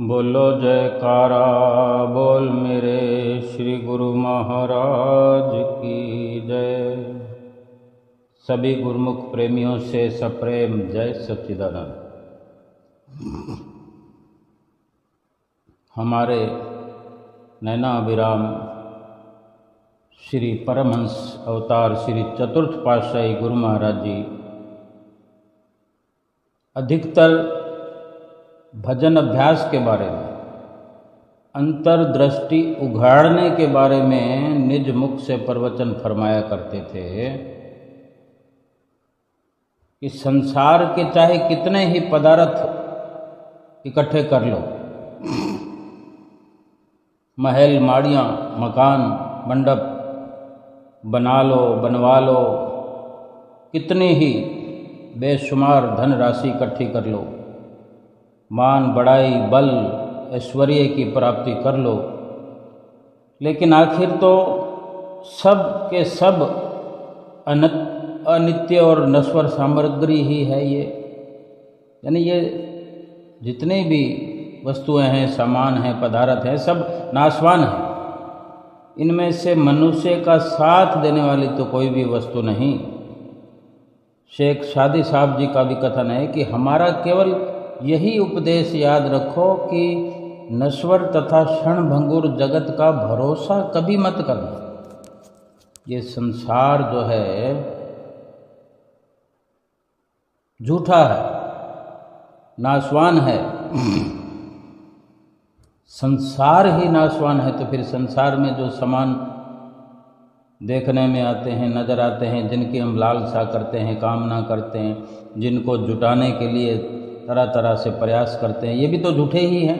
बोलो जयकारा बोल मेरे श्री गुरु महाराज की जय। सभी गुरुमुख प्रेमियों से सप्रेम जय सच्चिदानंद। हमारे नैना अभिराम श्री परमहंस अवतार श्री चतुर्थ पातशाही गुरु महाराज जी अधिकतर भजन अभ्यास के बारे में, अंतर्दृष्टि उघाड़ने के बारे में निज मुख से प्रवचन फरमाया करते थे कि संसार के चाहे कितने ही पदार्थ इकट्ठे कर लो, महल माड़ियाँ मकान मंडप बना लो बनवा लो, कितनी ही बेशुमार धन राशि इकट्ठी कर लो, मान बढ़ाई बल ऐश्वर्य की प्राप्ति कर लो, लेकिन आखिर तो सब के सब अनित्य और नश्वर सामग्री ही है। ये यानी ये जितने भी वस्तुएं हैं, सामान हैं, पदार्थ हैं, सब नाशवान हैं। इनमें से मनुष्य का साथ देने वाली तो कोई भी वस्तु नहीं। शेख शादी साहब जी का भी कथन है कि हमारा केवल यही उपदेश याद रखो कि नश्वर तथा क्षणभंगुर जगत का भरोसा कभी मत करना। ये संसार जो है झूठा है, नाशवान है। संसार ही नाशवान है तो फिर संसार में जो सामान देखने में आते हैं, नज़र आते हैं, जिनकी हम लालसा करते हैं, कामना करते हैं, जिनको जुटाने के लिए तरह तरह से प्रयास करते हैं, ये भी तो झूठे ही हैं।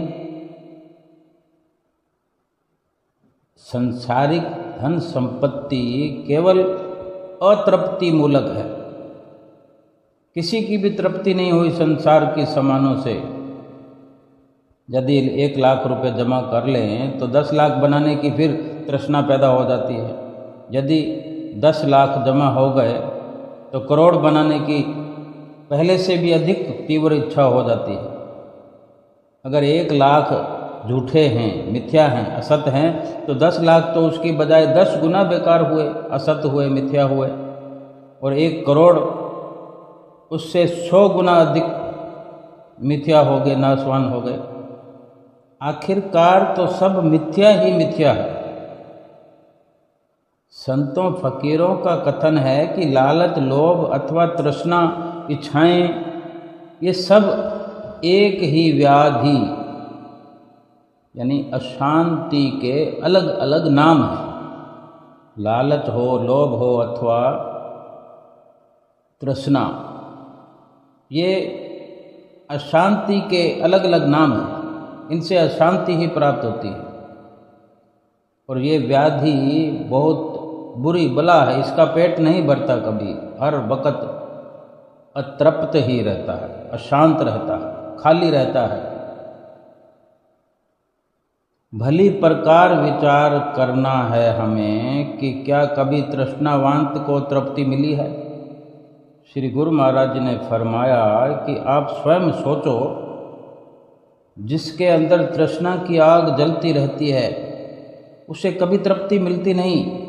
संसारिक धन संपत्ति केवल अतृप्ति मूलक है। किसी की भी तृप्ति नहीं हुई संसार के सामानों से। यदि 1 लाख रुपए जमा कर लें तो 10 लाख बनाने की फिर तृष्णा पैदा हो जाती है। यदि 10 लाख जमा हो गए तो करोड़ बनाने की पहले से भी अधिक तीव्र इच्छा हो जाती है। अगर 1 लाख झूठे हैं, मिथ्या हैं, असत हैं, तो 10 लाख तो उसकी बजाय 10 गुना बेकार हुए, असत हुए, मिथ्या हुए। और 1 करोड़ उससे 100 गुना अधिक मिथ्या हो गए, नाशवान हो गए। आखिरकार तो सब मिथ्या ही मिथ्या है। संतों फकीरों का कथन है कि लालच, लोभ अथवा तृष्णा, इच्छाएं, ये सब एक ही व्याधि यानी अशांति के अलग अलग नाम हैं। लालच हो, लोभ हो अथवा तृष्णा, ये अशांति के अलग अलग नाम हैं। इनसे अशांति ही प्राप्त होती है और ये व्याधि बहुत बुरी बला है। इसका पेट नहीं भरता कभी, हर वक्त अतृप्त ही रहता है, अशांत रहता है, खाली रहता है। भली प्रकार विचार करना है हमें कि क्या कभी तृष्णावांत को तृप्ति मिली है। श्री गुरु महाराज जी ने फरमाया कि आप स्वयं सोचो, जिसके अंदर तृष्णा की आग जलती रहती है उसे कभी तृप्ति मिलती नहीं।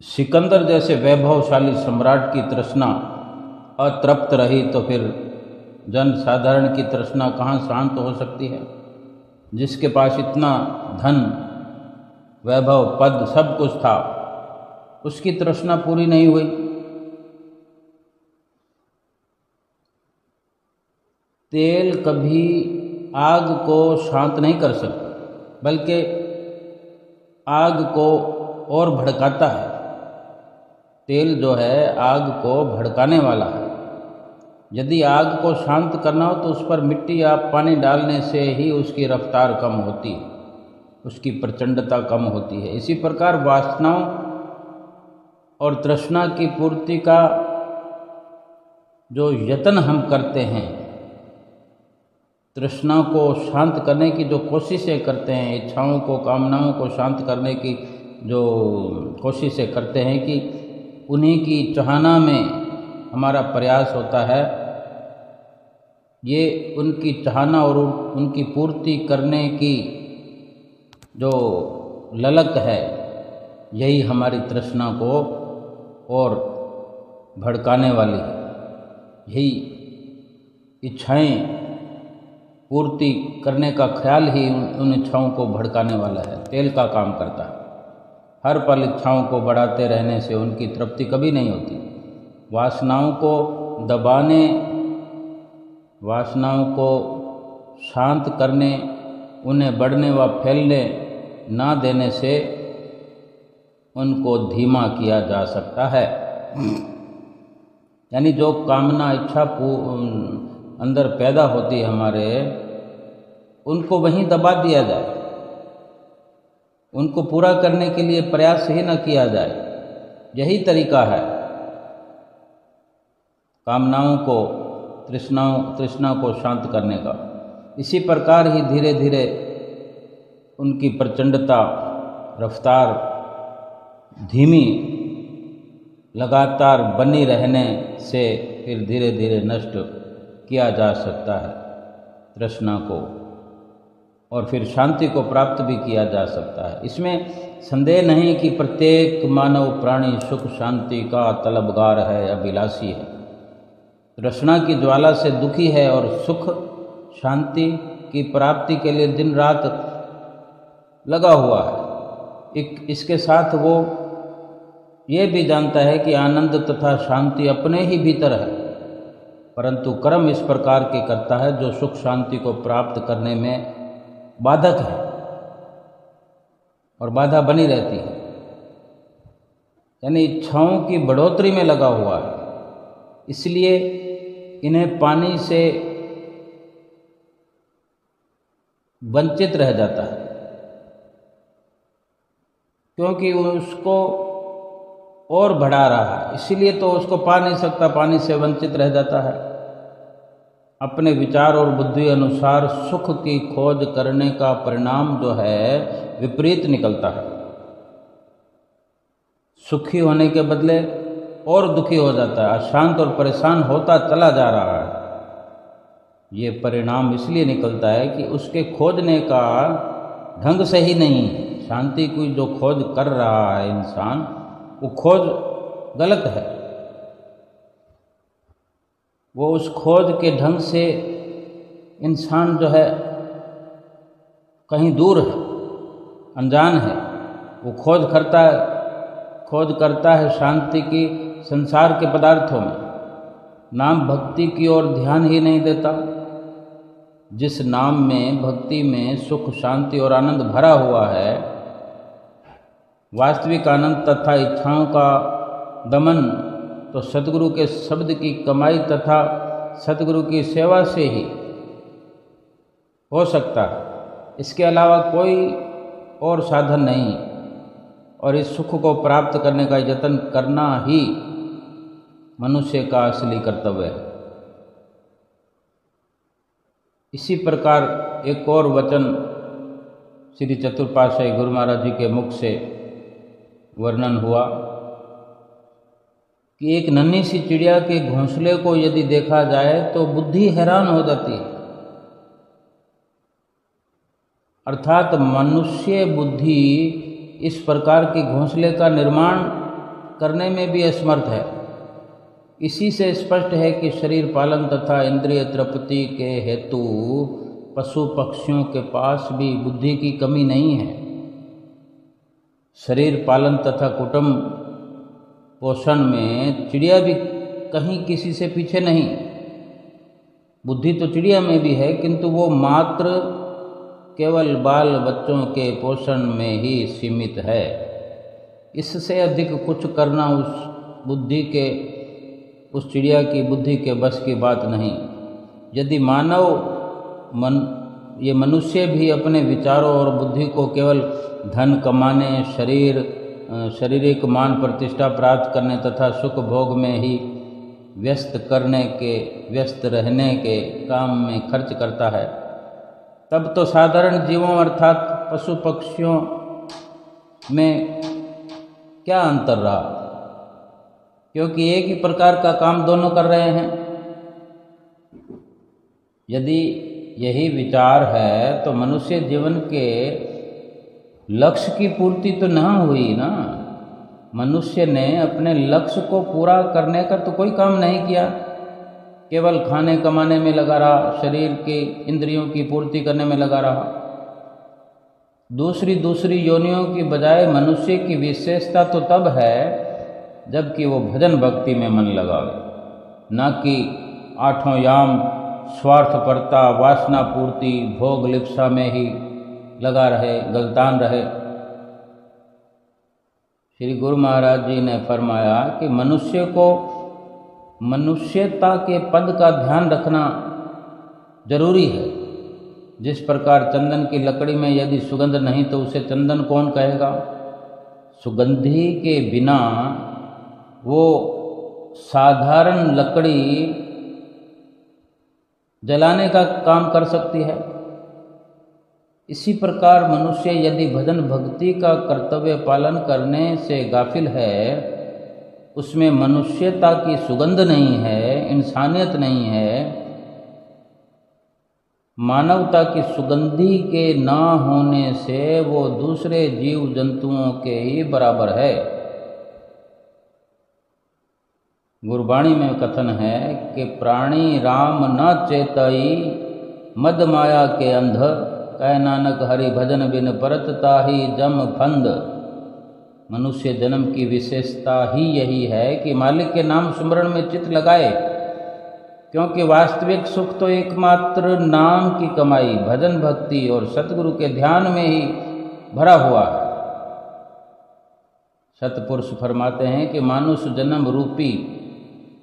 सिकंदर जैसे वैभवशाली सम्राट की तृष्णा अतृप्त रही तो फिर जन साधारण की तृष्णा कहाँ शांत हो सकती है। जिसके पास इतना धन, वैभव, पद सब कुछ था, उसकी तृष्णा पूरी नहीं हुई। तेल कभी आग को शांत नहीं कर सकता, बल्कि आग को और भड़काता है। तेल जो है आग को भड़काने वाला है। यदि आग को शांत करना हो तो उस पर मिट्टी या पानी डालने से ही उसकी रफ्तार कम होती है, उसकी प्रचंडता कम होती है। इसी प्रकार वासनाओं और तृष्णा की पूर्ति का जो यत्न हम करते हैं, तृष्णा को शांत करने की जो कोशिशें करते हैं, इच्छाओं को, कामनाओं को शांत करने की जो कोशिशें करते हैं कि उन्हीं की चाहना में हमारा प्रयास होता है, ये उनकी चाहना और उनकी पूर्ति करने की जो ललक है, यही हमारी तृष्णा को और भड़काने वाली है। यही इच्छाएं पूर्ति करने का ख्याल ही उन इच्छाओं को भड़काने वाला है, तेल का काम करता है। हर पल इच्छाओं को बढ़ाते रहने से उनकी तृप्ति कभी नहीं होती। वासनाओं को दबाने, वासनाओं को शांत करने, उन्हें बढ़ने व फैलने ना देने से उनको धीमा किया जा सकता है। यानी जो कामना इच्छा अंदर पैदा होती है हमारे, उनको वहीं दबा दिया जाए, उनको पूरा करने के लिए प्रयास ही न किया जाए। यही तरीका है कामनाओं को, तृष्णा को शांत करने का। इसी प्रकार ही धीरे धीरे उनकी प्रचंडता, रफ्तार धीमी लगातार बनी रहने से फिर धीरे धीरे नष्ट किया जा सकता है तृष्णा को, और फिर शांति को प्राप्त भी किया जा सकता है। इसमें संदेह नहीं कि प्रत्येक मानव प्राणी सुख शांति का तलबगार है, अभिलाषी है, तृष्णा की ज्वाला से दुखी है और सुख शांति की प्राप्ति के लिए दिन रात लगा हुआ है। इसके साथ वो ये भी जानता है कि आनंद तथा शांति अपने ही भीतर है, परंतु कर्म इस प्रकार के करता है जो सुख शांति को प्राप्त करने में बाधक है और बाधा बनी रहती है। यानी इच्छाओं की बढ़ोतरी में लगा हुआ है, इसलिए इन्हें पानी से वंचित रह जाता है, क्योंकि उसको और बढ़ा रहा है, इसीलिए तो उसको पा नहीं सकता, पानी से वंचित रह जाता है। अपने विचार और बुद्धि अनुसार सुख की खोज करने का परिणाम जो है विपरीत निकलता है। सुखी होने के बदले और दुखी हो जाता है, अशांत और परेशान होता चला जा रहा है। ये परिणाम इसलिए निकलता है कि उसके खोजने का ढंग सही नहीं है। शांति की जो खोज कर रहा है इंसान, वो खोज गलत है। वो उस खोज के ढंग से इंसान जो है कहीं दूर है, अनजान है। वो खोज करता है शांति की संसार के पदार्थों में, नाम भक्ति की ओर ध्यान ही नहीं देता। जिस नाम में, भक्ति में सुख शांति और आनंद भरा हुआ है, वास्तविक आनंद तथा इच्छाओं का दमन तो सतगुरु के शब्द की कमाई तथा सतगुरु की सेवा से ही हो सकता है। इसके अलावा कोई और साधन नहीं, और इस सुख को प्राप्त करने का यत्न करना ही मनुष्य का असली कर्तव्य है। इसी प्रकार एक और वचन श्री चतुर्पाशाही गुरु महाराज जी के मुख से वर्णन हुआ कि एक नन्ही सी चिड़िया के घोंसले को यदि देखा जाए तो बुद्धि हैरान हो जाती है। अर्थात मनुष्य बुद्धि इस प्रकार के घोंसले का निर्माण करने में भी असमर्थ है। इसी से स्पष्ट है कि शरीर पालन तथा इंद्रिय तृप्ति के हेतु पशु पक्षियों के पास भी बुद्धि की कमी नहीं है। शरीर पालन तथा कुटुंब पोषण में चिड़िया भी कहीं किसी से पीछे नहीं। बुद्धि तो चिड़िया में भी है, किंतु वो मात्र केवल बाल बच्चों के पोषण में ही सीमित है। इससे अधिक कुछ करना उस चिड़िया की बुद्धि के बस की बात नहीं। यदि ये मनुष्य भी अपने विचारों और बुद्धि को केवल धन कमाने, शारीरिक मान प्रतिष्ठा प्राप्त करने तथा सुख भोग में ही व्यस्त रहने के काम में खर्च करता है, तब तो साधारण जीवों अर्थात पशु पक्षियों में क्या अंतर रहा, क्योंकि एक ही प्रकार का काम दोनों कर रहे हैं। यदि यही विचार है तो मनुष्य जीवन के लक्ष्य की पूर्ति तो न हुई ना। मनुष्य ने अपने लक्ष्य को पूरा करने का तो कोई काम नहीं किया, केवल खाने कमाने में लगा रहा, शरीर के इंद्रियों की पूर्ति करने में लगा रहा। दूसरी योनियों की बजाय मनुष्य की विशेषता तो तब है जबकि वो भजन भक्ति में मन लगावे, न कि आठों याम स्वार्थपरता, वासना पूर्ति, भोग लिप्सा में ही लगा रहे, गलतान रहे। श्री गुरु महाराज जी ने फरमाया कि मनुष्य को मनुष्यता के पद का ध्यान रखना जरूरी है। जिस प्रकार चंदन की लकड़ी में यदि सुगंध नहीं तो उसे चंदन कौन कहेगा। सुगंधी के बिना वो साधारण लकड़ी जलाने का काम कर सकती है। इसी प्रकार मनुष्य यदि भजन भक्ति का कर्तव्य पालन करने से गाफिल है, उसमें मनुष्यता की सुगंध नहीं है, इंसानियत नहीं है, मानवता की सुगंधी के ना होने से वो दूसरे जीव जंतुओं के ही बराबर है। गुरबाणी में कथन है कि प्राणी राम न चेतई, मद माया के अंध, कह नानक हरि भजन बिन परत ताहि जम फंद। मनुष्य जन्म की विशेषता ही यही है कि मालिक के नाम स्मरण में चित्त लगाए, क्योंकि वास्तविक सुख तो एकमात्र नाम की कमाई, भजन भक्ति और सतगुरु के ध्यान में ही भरा हुआ है। सतपुरुष फरमाते हैं कि मानुष जन्म रूपी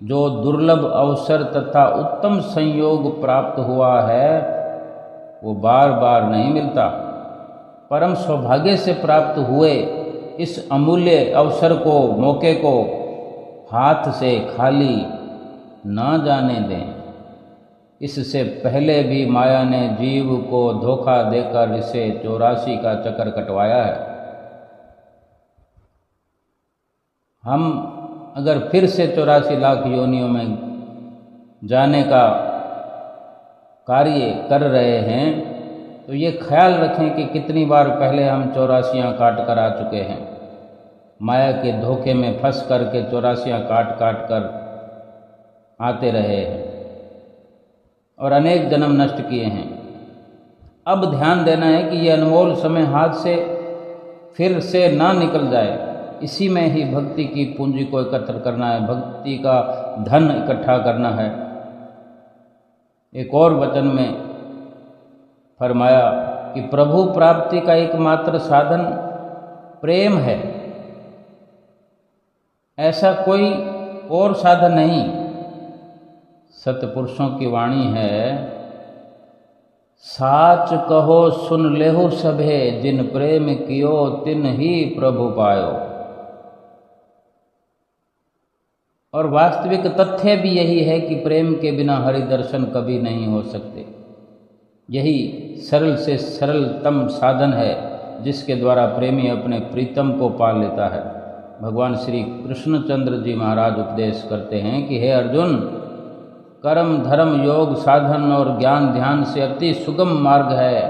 जो दुर्लभ अवसर तथा उत्तम संयोग प्राप्त हुआ है वो बार बार नहीं मिलता। परम सौभाग्य से प्राप्त हुए इस अमूल्य अवसर को, मौके को हाथ से खाली ना जाने दें। इससे पहले भी माया ने जीव को धोखा देकर इसे 84 का चक्कर कटवाया है। हम अगर फिर से 84 लाख योनियों में जाने का कार्य कर रहे हैं तो ये ख्याल रखें कि कितनी बार पहले हम 84 काट कर आ चुके हैं। माया के धोखे में फंस कर के 84 काट कर आते रहे हैं और अनेक जन्म नष्ट किए हैं। अब ध्यान देना है कि ये अनमोल समय हाथ से फिर से ना निकल जाए। इसी में ही भक्ति की पूंजी को एकत्र करना है, भक्ति का धन इकट्ठा करना है। एक और वचन में फरमाया कि प्रभु प्राप्ति का एकमात्र साधन प्रेम है, ऐसा कोई और साधन नहीं। सतपुरुषों की वाणी है, साच कहो सुन लेहु सभे, जिन प्रेम कियो तिन ही प्रभु पायो। और वास्तविक तथ्य भी यही है कि प्रेम के बिना हरि दर्शन कभी नहीं हो सकते। यही सरल से सरलतम साधन है जिसके द्वारा प्रेमी अपने प्रीतम को पा लेता है। भगवान श्री कृष्णचंद्र जी महाराज उपदेश करते हैं कि हे अर्जुन, कर्म धर्म योग साधन और ज्ञान ध्यान से अति सुगम मार्ग है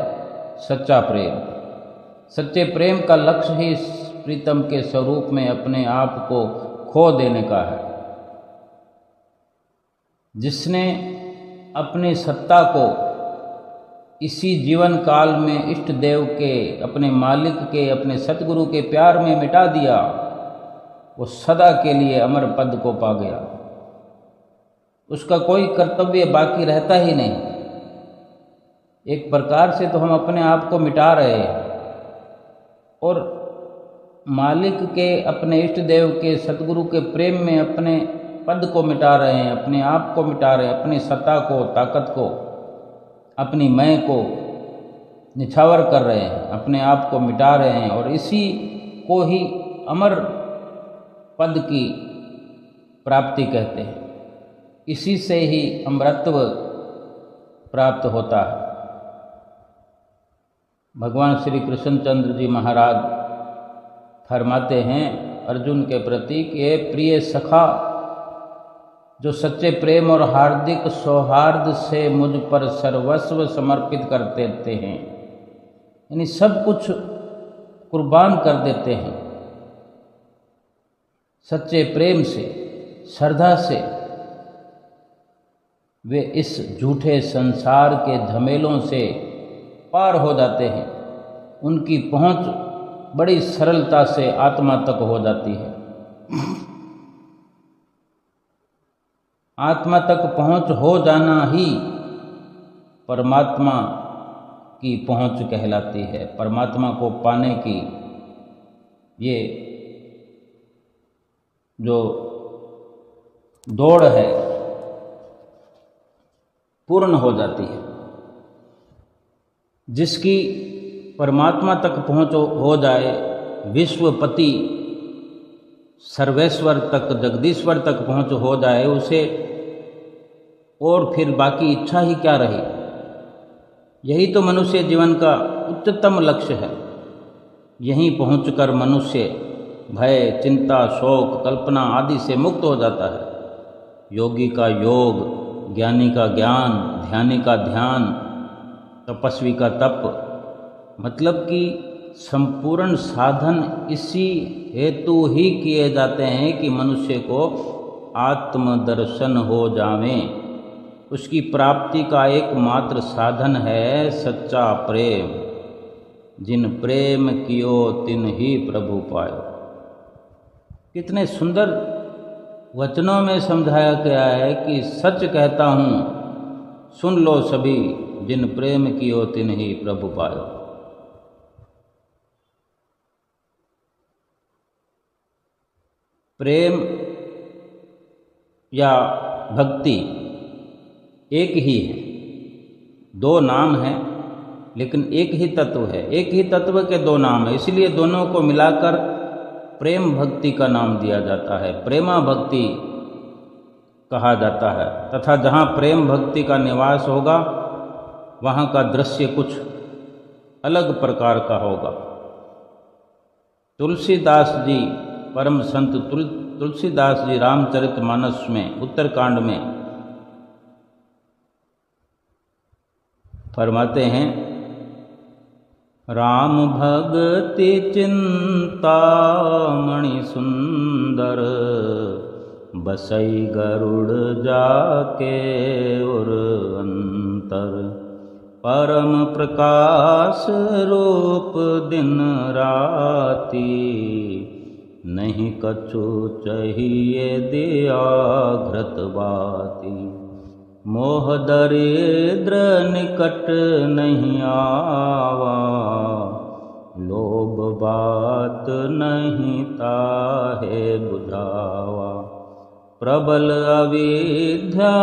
सच्चा प्रेम। सच्चे प्रेम का लक्ष्य ही प्रीतम के स्वरूप में अपने आप को खो देने का है। जिसने अपनी सत्ता को इसी जीवन काल में इष्ट देव के, अपने मालिक के, अपने सतगुरु के प्यार में मिटा दिया, वो सदा के लिए अमर पद को पा गया। उसका कोई कर्तव्य बाकी रहता ही नहीं। एक प्रकार से तो हम अपने आप को मिटा रहे हैं और मालिक के, अपने इष्ट देव के, सतगुरु के प्रेम में अपने पद को मिटा रहे हैं, अपने आप को मिटा रहे हैं, अपनी सत्ता को, ताकत को, अपनी मैं को निछावर कर रहे हैं, अपने आप को मिटा रहे हैं। और इसी को ही अमर पद की प्राप्ति कहते हैं। इसी से ही अमरत्व प्राप्त होता है। भगवान श्री कृष्णचंद्र जी महाराज फरमाते हैं अर्जुन के प्रति कि प्रिय सखा, जो सच्चे प्रेम और हार्दिक सौहार्द से मुझ पर सर्वस्व समर्पित कर देते हैं, यानी सब कुछ कुर्बान कर देते हैं, सच्चे प्रेम से, श्रद्धा से, वे इस झूठे संसार के झमेलों से पार हो जाते हैं। उनकी पहुंच बड़ी सरलता से आत्मा तक हो जाती है। आत्मा तक पहुंच हो जाना ही परमात्मा की पहुंच कहलाती है। परमात्मा को पाने की ये जो दौड़ है पूर्ण हो जाती है। जिसकी परमात्मा तक पहुंच हो जाए, विश्वपति सर्वेश्वर तक, जगदीश्वर तक पहुंच हो जाए, उसे और फिर बाकी इच्छा ही क्या रही। यही तो मनुष्य जीवन का उच्चतम लक्ष्य है। यहीं पहुंचकर मनुष्य भय, चिंता, शोक, कल्पना आदि से मुक्त हो जाता है। योगी का योग, ज्ञानी का ज्ञान, ध्यानी का ध्यान, तपस्वी का तप, मतलब कि संपूर्ण साधन इसी हेतु ही किए जाते हैं कि मनुष्य को आत्मदर्शन हो जावे। उसकी प्राप्ति का एकमात्र साधन है सच्चा प्रेम। जिन प्रेम कियो तिन ही प्रभु पायो। कितने सुंदर वचनों में समझाया गया है कि सच कहता हूँ, सुन लो सभी, जिन प्रेम कियो तिन ही प्रभु पायो। प्रेम या भक्ति एक ही है, दो नाम हैं, लेकिन एक ही तत्व है। एक ही तत्व के दो नाम है, इसलिए दोनों को मिलाकर प्रेम भक्ति का नाम दिया जाता है, प्रेमा भक्ति कहा जाता है। तथा जहाँ प्रेम भक्ति का निवास होगा वहाँ का दृश्य कुछ अलग प्रकार का होगा। तुलसीदास जी, परम संत तुलसीदास जी रामचरितमानस में उत्तरकांड में फरमाते हैं, राम भगति चिंता मणि सुंदर, बसई गरुड़ जाके उर अंतर, परम प्रकाश रूप दिन राती, नहीं कछु चाहिए दिया घृत बाती, मोह दरिद्र निकट नहीं आवा, लोभ बात नहीं ताहे बुझावा, प्रबल अविद्या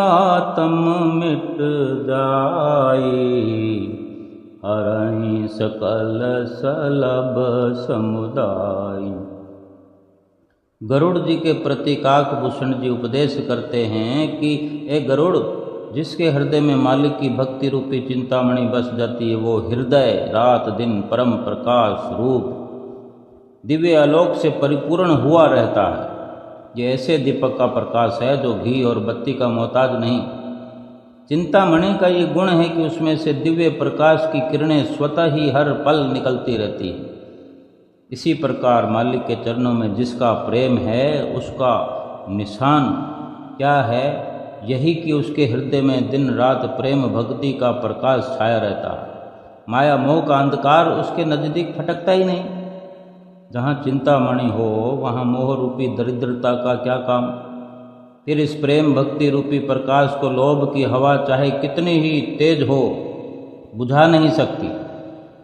तम मिट जाई, हरहि सकल सलभ समुदाय। गरुड़ जी के प्रति काकभूषण जी उपदेश करते हैं कि ए गरुड़, जिसके हृदय में मालिक की भक्ति रूपी चिंतामणि बस जाती है, वो हृदय रात दिन परम प्रकाश रूप दिव्य आलोक से परिपूर्ण हुआ रहता है। ये ऐसे दीपक का प्रकाश है जो घी और बत्ती का मोहताज नहीं। चिंतामणि का ये गुण है कि उसमें से दिव्य प्रकाश की किरणें स्वतः ही हर पल निकलती रहती है। इसी प्रकार मालिक के चरणों में जिसका प्रेम है, उसका निशान क्या है? यही कि उसके हृदय में दिन रात प्रेम भक्ति का प्रकाश छाया रहता है। माया मोह का अंधकार उसके नज़दीक फटकता ही नहीं। जहाँ चिंतामणि हो वहाँ मोह रूपी दरिद्रता का क्या काम। फिर इस प्रेम भक्ति रूपी प्रकाश को लोभ की हवा चाहे कितनी ही तेज हो बुझा नहीं सकती,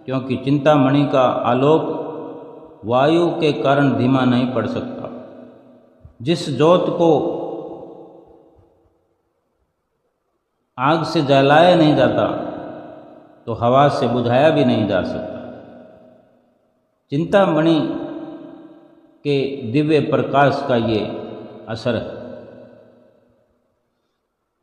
क्योंकि चिंतामणि का आलोक वायु के कारण धीमा नहीं पड़ सकता। जिस ज्योत को आग से जलाया नहीं जाता तो हवा से बुझाया भी नहीं जा सकता। चिंतामणि के दिव्य प्रकाश का ये असर है।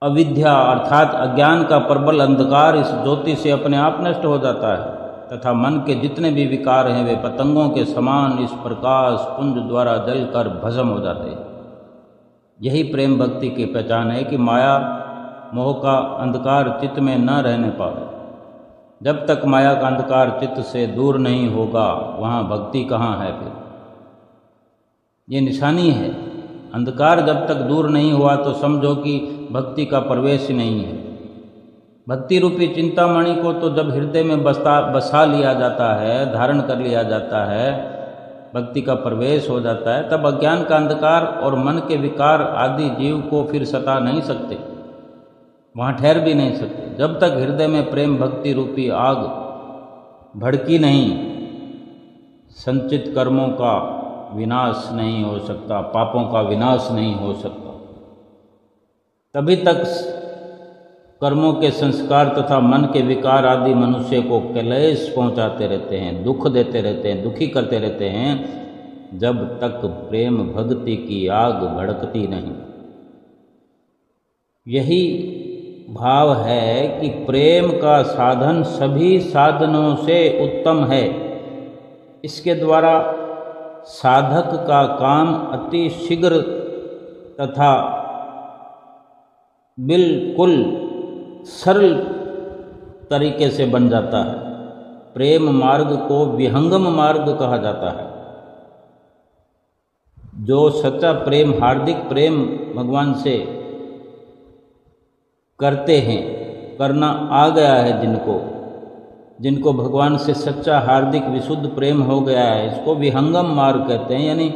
अविद्या अर्थात अज्ञान का प्रबल अंधकार इस ज्योति से अपने आप नष्ट हो जाता है तथा मन के जितने भी विकार हैं वे पतंगों के समान इस प्रकाश पुंज द्वारा जलकर भस्म हो जाते हैं। यही प्रेम भक्ति की पहचान है कि माया मोह का अंधकार चित्त में न रहने पावे। जब तक माया का अंधकार चित्त से दूर नहीं होगा वहाँ भक्ति कहाँ है फिर। ये निशानी है। अंधकार जब तक दूर नहीं हुआ तो समझो कि भक्ति का प्रवेश ही नहीं है। भक्ति रूपी चिंतामणि को तो जब हृदय में बसा लिया जाता है, धारण कर लिया जाता है, भक्ति का प्रवेश हो जाता है, तब अज्ञान का अंधकार और मन के विकार आदि जीव को फिर सता नहीं सकते, वहाँ ठहर भी नहीं सकते। जब तक हृदय में प्रेम भक्ति रूपी आग भड़की नहीं, संचित कर्मों का विनाश नहीं हो सकता, पापों का विनाश नहीं हो सकता। तभी तक कर्मों के संस्कार तथा मन के विकार आदि मनुष्य को क्लेश पहुंचाते रहते हैं, दुख देते रहते हैं, दुखी करते रहते हैं, जब तक प्रेम भक्ति की आग भड़कती नहीं। यही भाव है कि प्रेम का साधन सभी साधनों से उत्तम है। इसके द्वारा साधक का काम अति शीघ्र तथा बिल्कुल सरल तरीके से बन जाता है। प्रेम मार्ग को विहंगम मार्ग कहा जाता है। जो सच्चा प्रेम, हार्दिक प्रेम भगवान से करते हैं, करना आ गया है जिनको भगवान से सच्चा हार्दिक विशुद्ध प्रेम हो गया है, इसको विहंगम मार्ग कहते हैं। यानी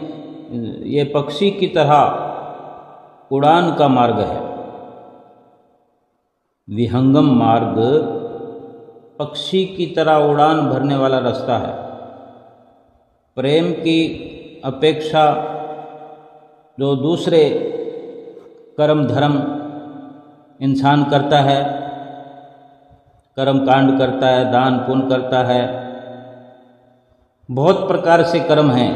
ये पक्षी की तरह उड़ान का मार्ग है। विहंगम मार्ग पक्षी की तरह उड़ान भरने वाला रास्ता है। प्रेम की अपेक्षा जो दूसरे कर्म धर्म इंसान करता है, कर्म कांड करता है, दान पुण्य करता है, बहुत प्रकार से कर्म हैं,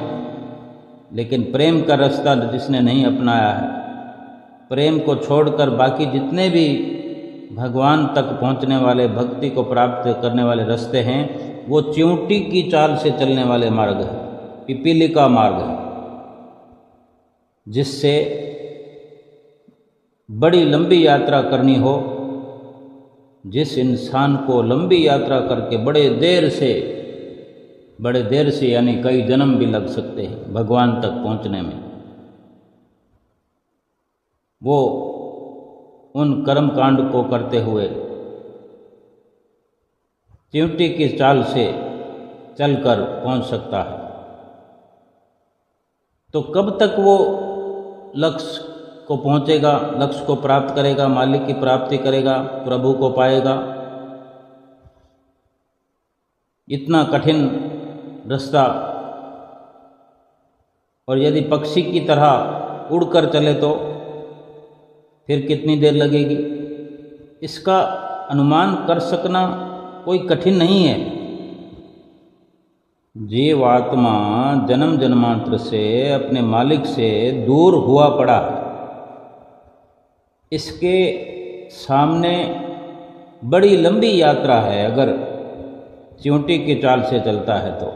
लेकिन प्रेम का रास्ता जिसने नहीं अपनाया है, प्रेम को छोड़कर बाकी जितने भी भगवान तक पहुंचने वाले, भक्ति को प्राप्त करने वाले रास्ते हैं, वो च्यूंटी की चाल से चलने वाले मार्ग है, पिपीलिका मार्ग है, जिससे बड़ी लंबी यात्रा करनी हो। जिस इंसान को लंबी यात्रा करके बड़े देर से यानी कई जन्म भी लग सकते हैं भगवान तक पहुंचने में, वो उन कर्म कांड को करते हुए च्यूंटी की चाल से चलकर पहुंच सकता है। तो कब तक वो लक्ष्य को पहुंचेगा, लक्ष्य को प्राप्त करेगा, मालिक की प्राप्ति करेगा, प्रभु को पाएगा? इतना कठिन रास्ता, और यदि पक्षी की तरह उड़कर चले तो फिर कितनी देर लगेगी? इसका अनुमान कर सकना कोई कठिन नहीं है। जीवात्मा जन्म जन्मांतर से अपने मालिक से दूर हुआ पड़ा है। इसके सामने बड़ी लंबी यात्रा है अगर च्यूंटी की चाल से चलता है तो।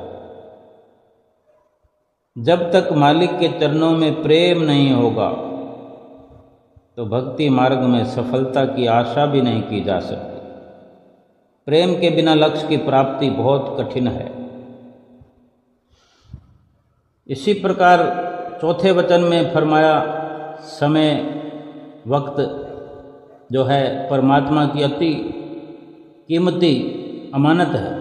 जब तक मालिक के चरणों में प्रेम नहीं होगा तो भक्ति मार्ग में सफलता की आशा भी नहीं की जा सकती। प्रेम के बिना लक्ष्य की प्राप्ति बहुत कठिन है। इसी प्रकार चौथे वचन में फरमाया, समय वक्त जो है परमात्मा की अति कीमती अमानत है,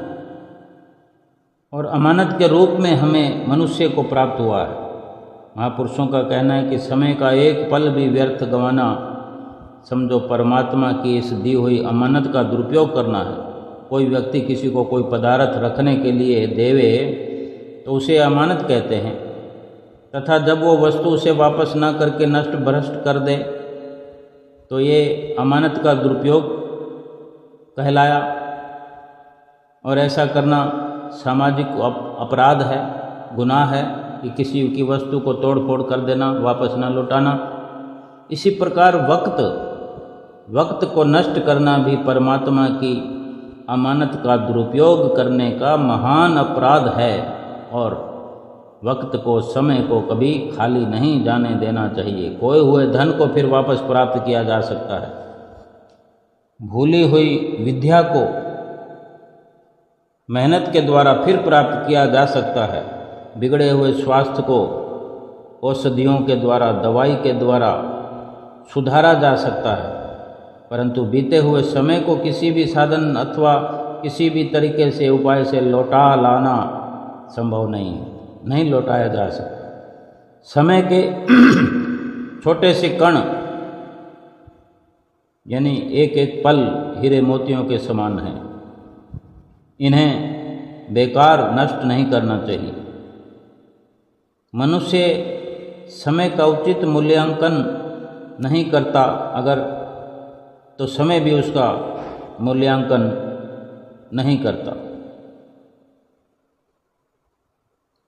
और अमानत के रूप में हमें मनुष्य को प्राप्त हुआ है। महापुरुषों का कहना है कि समय का एक पल भी व्यर्थ गंवाना समझो परमात्मा की इस दी हुई अमानत का दुरुपयोग करना है। कोई व्यक्ति किसी को कोई पदार्थ रखने के लिए देवे तो उसे अमानत कहते हैं, तथा जब वो वस्तु उसे वापस ना करके नष्ट भ्रष्ट कर दे तो ये अमानत का दुरुपयोग कहलाया। और ऐसा करना सामाजिक अपराध है, गुनाह है कि किसी की वस्तु को तोड़ फोड़ कर देना, वापस ना लौटाना। इसी प्रकार वक्त को नष्ट करना भी परमात्मा की अमानत का दुरुपयोग करने का महान अपराध है, और वक्त को, समय को कभी खाली नहीं जाने देना चाहिए। खोए हुए धन को फिर वापस प्राप्त किया जा सकता है। भूली हुई विद्या को मेहनत के द्वारा फिर प्राप्त किया जा सकता है। बिगड़े हुए स्वास्थ्य को औषधियों के द्वारा, दवाई के द्वारा सुधारा जा सकता है, परंतु बीते हुए समय को किसी भी साधन अथवा किसी भी तरीके से, उपाय से लौटा लाना संभव नहीं है, नहीं लौटाया जा सकता। समय के छोटे से कण यानी एक एक पल हीरे मोतियों के समान हैं। इन्हें बेकार नष्ट नहीं करना चाहिए। मनुष्य समय का उचित मूल्यांकन नहीं करता अगर, तो समय भी उसका मूल्यांकन नहीं करता।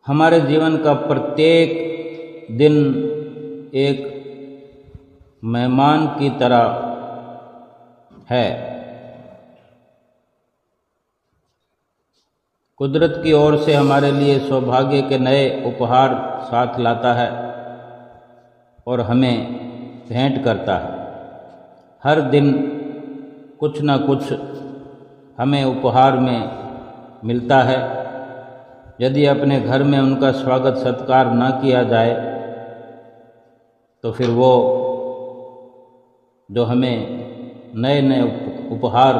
हमारे जीवन का प्रत्येक दिन एक मेहमान की तरह है। कुदरत की ओर से हमारे लिए सौभाग्य के नए उपहार साथ लाता है और हमें भेंट करता है। हर दिन कुछ न कुछ हमें उपहार में मिलता है। यदि अपने घर में उनका स्वागत सत्कार न किया जाए तो फिर वो जो हमें नए नए उपहार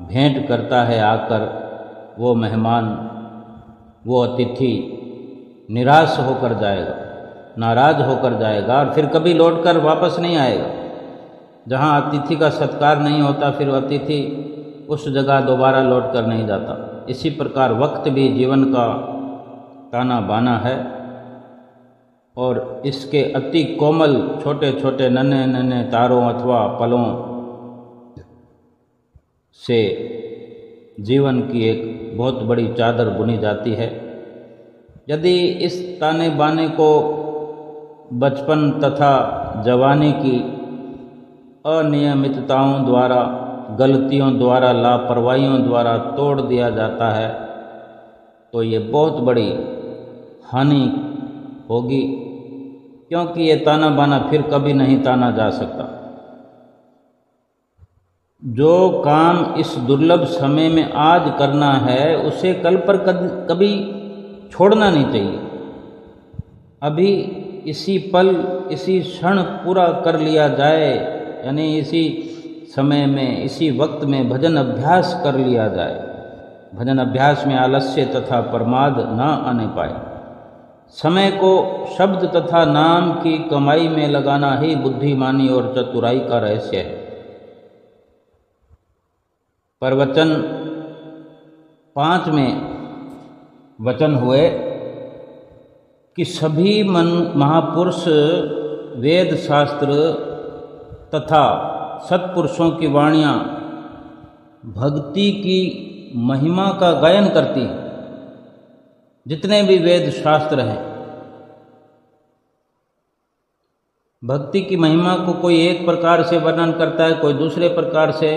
भेंट करता है आकर, वो मेहमान, वो अतिथि निराश होकर जाएगा, नाराज होकर जाएगा और फिर कभी लौटकर वापस नहीं आएगा। जहाँ अतिथि का सत्कार नहीं होता, फिर अतिथि उस जगह दोबारा लौट कर नहीं जाता। इसी प्रकार वक्त भी जीवन का ताना बाना है और इसके अति कोमल छोटे छोटे नन्हे नन्हे तारों अथवा पलों से जीवन की एक बहुत बड़ी चादर बुनी जाती है। यदि इस ताने बाने को बचपन तथा जवानी की अनियमितताओं द्वारा, गलतियों द्वारा, लापरवाहियों द्वारा तोड़ दिया जाता है तो ये बहुत बड़ी हानि होगी, क्योंकि ये ताना बाना फिर कभी नहीं ताना जा सकता। जो काम इस दुर्लभ समय में आज करना है उसे कल पर कभी छोड़ना नहीं चाहिए। अभी इसी पल, इसी क्षण पूरा कर लिया जाए, यानी इसी समय में, इसी वक्त में भजन अभ्यास कर लिया जाए। भजन अभ्यास में आलस्य तथा प्रमाद न आने पाए। समय को शब्द तथा नाम की कमाई में लगाना ही बुद्धिमानी और चतुराई का रहस्य है। प्रवचन 5 में वचन हुए कि सभी महापुरुष वेद शास्त्र तथा सत्पुरुषों की वाणियाँ भक्ति की महिमा का गायन करती हैं। जितने भी वेद शास्त्र हैं, भक्ति की महिमा को कोई एक प्रकार से वर्णन करता है, कोई दूसरे प्रकार से।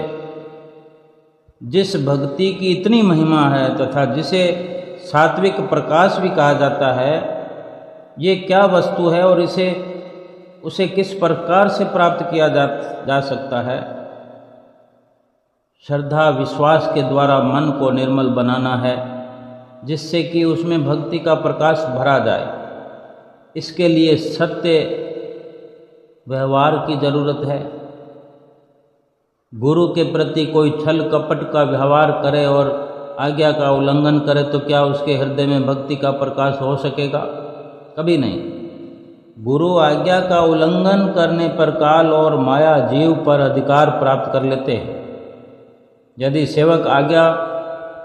जिस भक्ति की इतनी महिमा है तथा जिसे सात्विक प्रकाश भी कहा जाता है, ये क्या वस्तु है और उसे किस प्रकार से प्राप्त किया जा सकता है। श्रद्धा विश्वास के द्वारा मन को निर्मल बनाना है, जिससे कि उसमें भक्ति का प्रकाश भरा जाए। इसके लिए सत्य व्यवहार की जरूरत है। गुरु के प्रति कोई छल कपट का व्यवहार करे और आज्ञा का उल्लंघन करे तो क्या उसके हृदय में भक्ति का प्रकाश हो सकेगा? कभी नहीं। गुरु आज्ञा का उल्लंघन करने पर काल और माया जीव पर अधिकार प्राप्त कर लेते हैं। यदि सेवक आज्ञा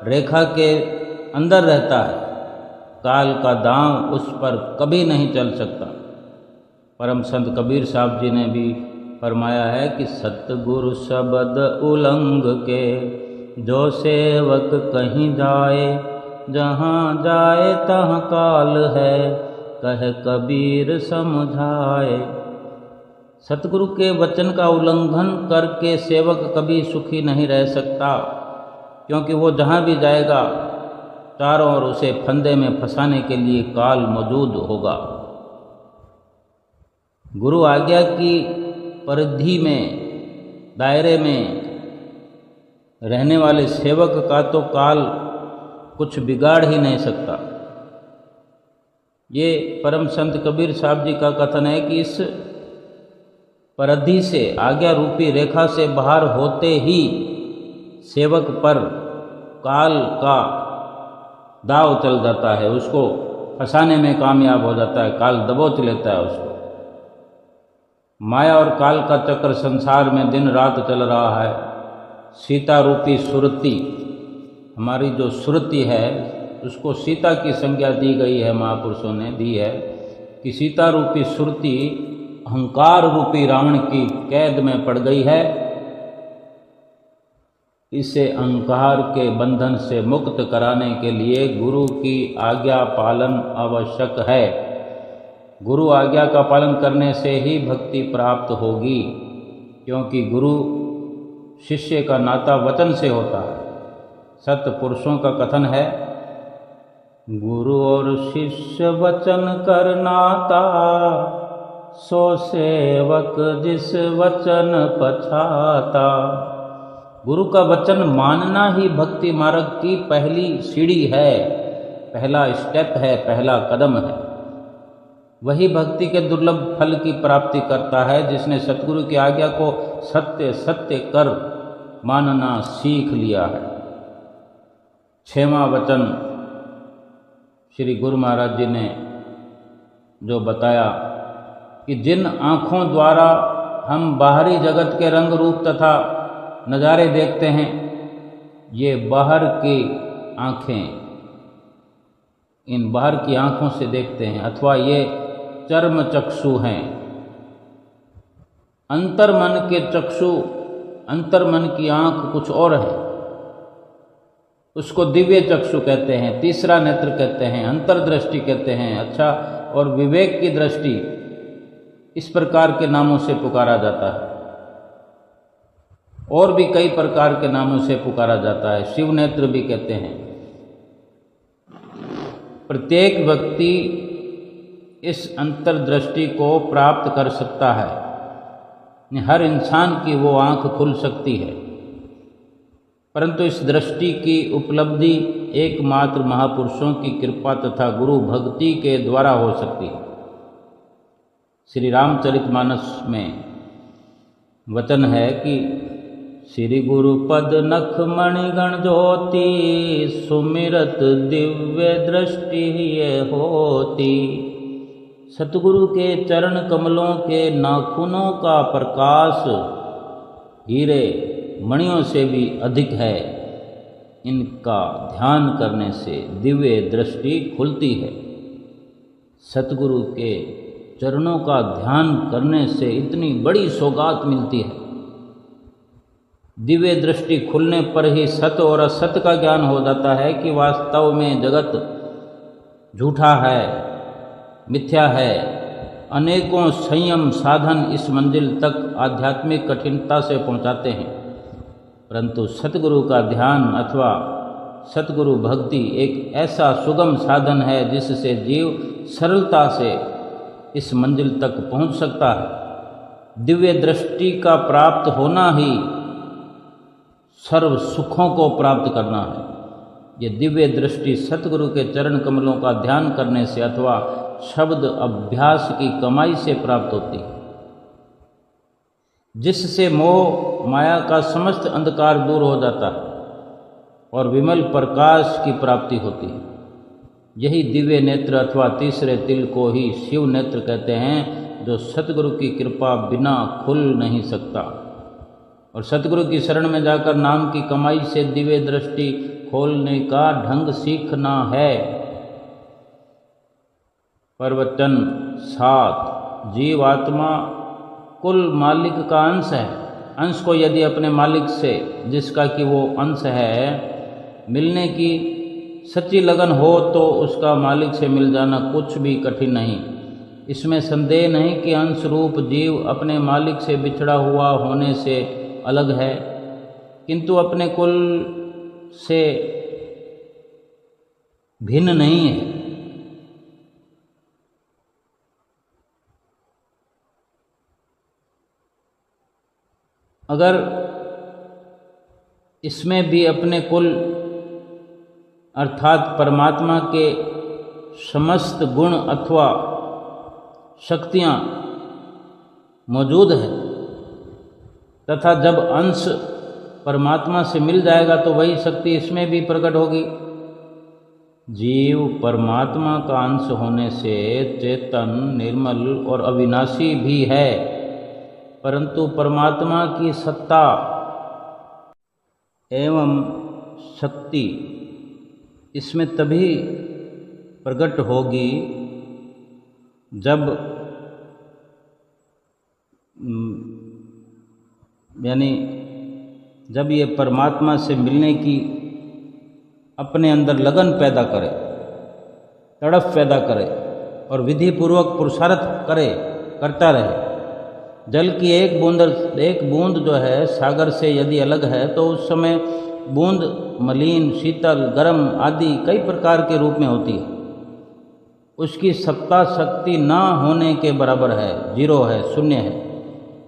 रेखा के अंदर रहता है, काल का दांव उस पर कभी नहीं चल सकता। परम संत कबीर साहब जी ने भी फरमाया है कि सतगुरु शब्द उलंघ के जो सेवक कहीं जाए, जहाँ जाए तहाँ काल है, कह कबीर समझाए। सतगुरु के वचन का उल्लंघन करके सेवक कभी सुखी नहीं रह सकता, क्योंकि वो जहाँ भी जाएगा चारों ओर उसे फंदे में फंसाने के लिए काल मौजूद होगा। गुरु आज्ञा की परिधि में, दायरे में रहने वाले सेवक का तो काल कुछ बिगाड़ ही नहीं सकता। ये परम संत कबीर साहब जी का कथन है कि इस परिधि से, आज्ञा रूपी रेखा से बाहर होते ही सेवक पर काल का दाव चल जाता है, उसको फंसाने में कामयाब हो जाता है, काल दबोच लेता है उसको। माया और काल का चक्र संसार में दिन रात चल रहा है। सीता रूपी सुरति, हमारी जो सुरति है उसको सीता की संज्ञा दी गई है, महापुरुषों ने दी है कि सीता रूपी सुरति अहंकार रूपी रावण की कैद में पड़ गई है। इसे अहंकार के बंधन से मुक्त कराने के लिए गुरु की आज्ञा पालन आवश्यक है। गुरु आज्ञा का पालन करने से ही भक्ति प्राप्त होगी, क्योंकि गुरु शिष्य का नाता वचन से होता है। सत्पुरुषों का कथन है, गुरु और शिष्य वचन कर नाता, सो सेवक जिस वचन पछाता। गुरु का वचन मानना ही भक्ति मार्ग की पहली सीढ़ी है, पहला स्टेप है, पहला कदम है। वही भक्ति के दुर्लभ फल की प्राप्ति करता है जिसने सतगुरु की आज्ञा को सत्य सत्य कर मानना सीख लिया है। 6वां वचन श्री गुरु महाराज जी ने जो बताया कि जिन आँखों द्वारा हम बाहरी जगत के रंग रूप तथा नज़ारे देखते हैं, ये बाहर की आँखें, इन बाहर की आँखों से देखते हैं, अथवा ये चर्म चक्षु हैं। अंतर्मन के चक्षु, अंतर्मन की आँख कुछ और है, उसको दिव्य चक्षु कहते हैं, तीसरा नेत्र कहते हैं, अंतर्दृष्टि कहते हैं। अच्छा, और विवेक की दृष्टि, इस प्रकार के नामों से पुकारा जाता है। और भी कई प्रकार के नामों से पुकारा जाता है, शिव नेत्र भी कहते हैं। प्रत्येक व्यक्ति इस अंतर्दृष्टि को प्राप्त कर सकता है। हर इंसान की वो आँख खुल सकती है, परंतु इस दृष्टि की उपलब्धि एकमात्र महापुरुषों की कृपा तथा गुरु भक्ति के द्वारा हो सकती है। श्री रामचरितमानस में वचन है कि श्री गुरु पद नख मणिगण ज्योति, सुमिरत दिव्य दृष्टि ये होती। सतगुरु के चरण कमलों के नाखूनों का प्रकाश हीरे मणियों से भी अधिक है। इनका ध्यान करने से दिव्य दृष्टि खुलती है। सतगुरु के चरणों का ध्यान करने से इतनी बड़ी सौगात मिलती है। दिव्य दृष्टि खुलने पर ही सत्य और असत्य का ज्ञान हो जाता है कि वास्तव में जगत झूठा है, मिथ्या है। अनेकों संयम साधन इस मंजिल तक आध्यात्मिक कठिनता से पहुंचाते हैं, परंतु सतगुरु का ध्यान अथवा सतगुरु भक्ति एक ऐसा सुगम साधन है जिससे जीव सरलता से इस मंजिल तक पहुंच सकता है। दिव्य दृष्टि का प्राप्त होना ही सर्व सुखों को प्राप्त करना है। ये दिव्य दृष्टि सतगुरु के चरण कमलों का ध्यान करने से अथवा शब्द अभ्यास की कमाई से प्राप्त होती है, जिससे मोह माया का समस्त अंधकार दूर हो जाता है और विमल प्रकाश की प्राप्ति होती है। यही दिव्य नेत्र अथवा तीसरे तिल को ही शिव नेत्र कहते हैं, जो सतगुरु की कृपा बिना खुल नहीं सकता। और सतगुरु की शरण में जाकर नाम की कमाई से दिव्य दृष्टि खोलने का ढंग सीखना है। प्रवचन 7। जीव आत्मा कुल मालिक का अंश है। अंश को यदि अपने मालिक से, जिसका कि वो अंश है, मिलने की सच्ची लगन हो तो उसका मालिक से मिल जाना कुछ भी कठिन नहीं। इसमें संदेह नहीं कि अंश रूप जीव अपने मालिक से बिछड़ा हुआ होने से अलग है, किंतु अपने कुल से भिन्न नहीं है। अगर इसमें भी अपने कुल अर्थात परमात्मा के समस्त गुण अथवा शक्तियाँ मौजूद हैं, तथा जब अंश परमात्मा से मिल जाएगा तो वही शक्ति इसमें भी प्रकट होगी। जीव परमात्मा का अंश होने से चेतन, निर्मल और अविनाशी भी है, परंतु परमात्मा की सत्ता एवं शक्ति इसमें तभी प्रकट होगी जब यानी जब ये परमात्मा से मिलने की अपने अंदर लगन पैदा करे, तड़प पैदा करे और विधि पूर्वक पुरुषार्थ करता रहे। जल की एक बूंद जो है सागर से यदि अलग है तो उस समय बूंद मलिन, शीतल, गर्म आदि कई प्रकार के रूप में होती है। उसकी सत्ता शक्ति ना होने के बराबर है, जीरो है, शून्य है।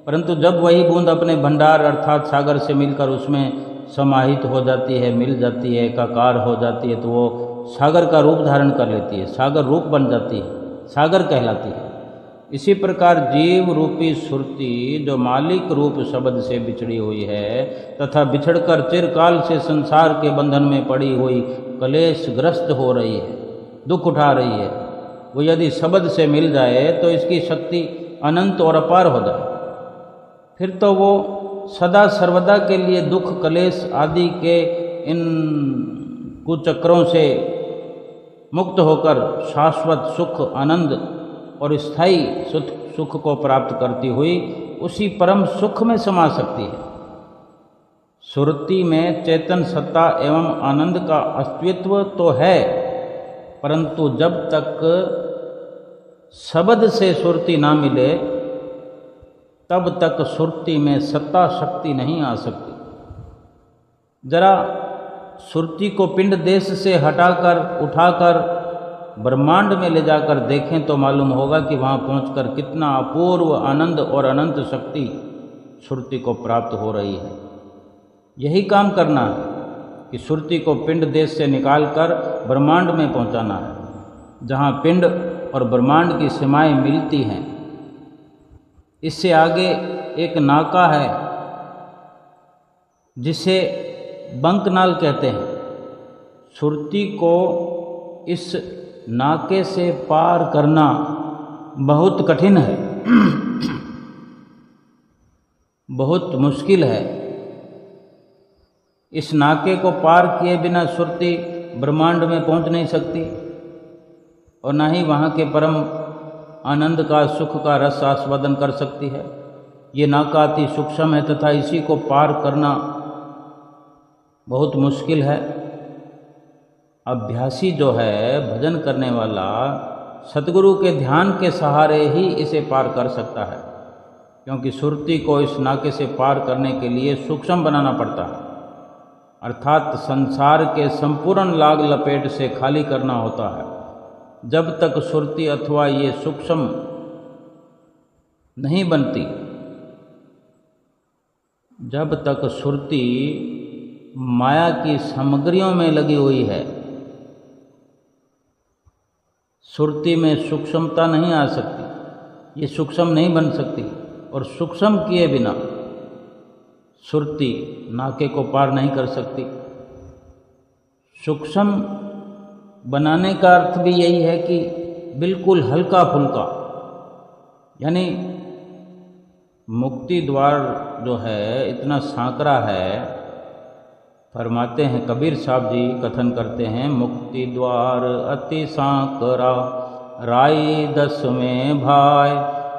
परंतु जब वही बूंद अपने भंडार अर्थात सागर से मिलकर उसमें समाहित हो जाती है, मिल जाती है, एकाकार हो जाती है, तो वो सागर का रूप धारण कर लेती है, सागर रूप बन जाती है, सागर कहलाती है। इसी प्रकार जीव रूपी सुरती जो मालिक रूप शब्द से बिछड़ी हुई है तथा बिछड़कर चिरकाल से संसार के बंधन में पड़ी हुई कलेश ग्रस्त हो रही है, दुख उठा रही है, वो यदि शब्द से मिल जाए तो इसकी शक्ति अनंत और अपार हो जाए। फिर तो वो सदा सर्वदा के लिए दुख, कलेश आदि के इन कुचक्रों से मुक्त होकर शाश्वत सुख, आनंद और स्थायी सुख को प्राप्त करती हुई उसी परम सुख में समा सकती है। सुरति में चेतन सत्ता एवं आनंद का अस्तित्व तो है, परंतु जब तक शब्द से सुरति ना मिले तब तक सुरति में सत्ता शक्ति नहीं आ सकती। जरा सुरति को पिंड देश से हटाकर उठाकर ब्रह्मांड में ले जाकर देखें तो मालूम होगा कि वहाँ पहुंचकर कितना अपूर्व आनंद और अनंत शक्ति सुरति को प्राप्त हो रही है। यही काम करना है कि सुरति को पिंड देश से निकालकर ब्रह्मांड में पहुंचाना है, जहाँ पिंड और ब्रह्मांड की सीमाएं मिलती हैं। इससे आगे एक नाका है जिसे बंकनाल कहते हैं। सुरति को इस नाके से पार करना बहुत कठिन है, बहुत मुश्किल है। इस नाके को पार किए बिना सुरति ब्रह्मांड में पहुंच नहीं सकती और ना ही वहाँ के परम आनंद का, सुख का रस आस्वादन कर सकती है। ये नाका अति सूक्ष्म है तथा इसी को पार करना बहुत मुश्किल है। अभ्यासी जो है, भजन करने वाला, सतगुरु के ध्यान के सहारे ही इसे पार कर सकता है, क्योंकि सुरति को इस नाके से पार करने के लिए सूक्ष्म बनाना पड़ता है, अर्थात संसार के संपूर्ण लाग लपेट से खाली करना होता है। जब तक सुरति अथवा ये सूक्ष्म नहीं बनती, जब तक सुरति माया की सामग्रियों में लगी हुई है, सुरति में सूक्ष्मता नहीं आ सकती, ये सूक्ष्म नहीं बन सकती। और सूक्ष्म किए बिना सुरति नाके को पार नहीं कर सकती। सूक्ष्म बनाने का अर्थ भी यही है कि बिल्कुल हल्का फुल्का, यानी मुक्ति द्वार जो है इतना सांकरा है। फरमाते हैं कबीर साहब जी, कथन करते हैं, मुक्ति द्वार अति सांकरा राई 10 में भाई,